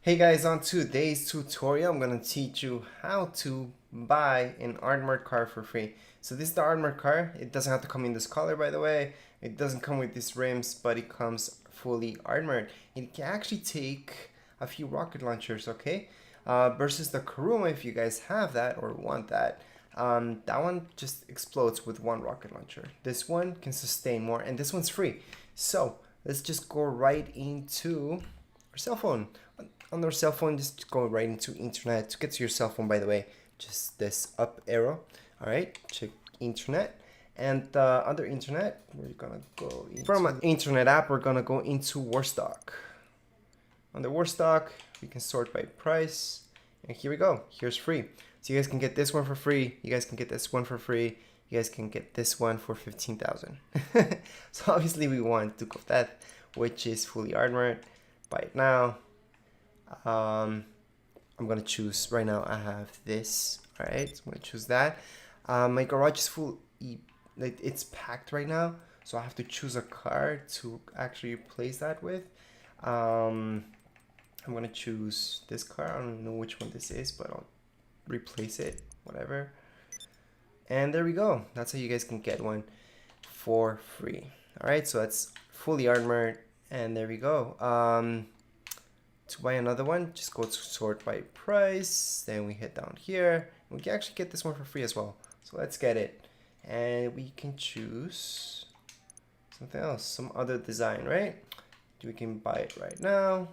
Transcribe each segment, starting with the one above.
Hey guys, on today's tutorial, I'm gonna teach you how to buy an armored car for free. So this is the armored car. It doesn't have to come in this color, by the way. It doesn't come with these rims, but it comes fully armored. It can actually take a few rocket launchers, okay? Versus the Kuruma, if you guys have that or want that, that one just explodes with one rocket launcher. This one can sustain more, and this one's free. So let's just go right into our cell phone. On our cell phone, just go right into internet. To get to your cell phone, by the way, just this up arrow. All right, check internet. And under internet, we're gonna go into, from an internet app, we're gonna go into Warstock. Under Warstock, we can sort by price. And here we go. Here's free. So you guys can get this one for free. You guys can get this one for free. You guys can get this one for 15,000. So obviously we want to go with that, which is fully armored. Buy it now. I'm gonna choose right now. I have this. All right, so I'm gonna choose that. My garage is full. It's packed right now, so I have to choose a car to actually replace that with. I'm gonna choose this car. I don't know which one this is, but I'll replace it. Whatever. And there we go. That's how you guys can get one for free. All right, so that's fully armored, and there we go. To buy another one, just go to sort by price. Then we hit down here. We can actually get this one for free as well. So let's get it. And we can choose something else, some other design, right? We can buy it right now.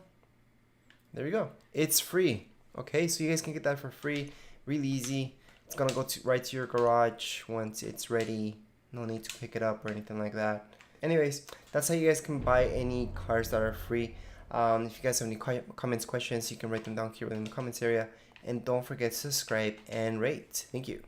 There we go. It's free. Okay, so you guys can get that for free. Really easy. It's gonna go right to your garage once it's ready. No need to pick it up or anything like that. Anyways, that's how you guys can buy any cars that are free. If you guys have any comments, questions, you can write them down here in the comments area. And don't forget to subscribe and rate. Thank you.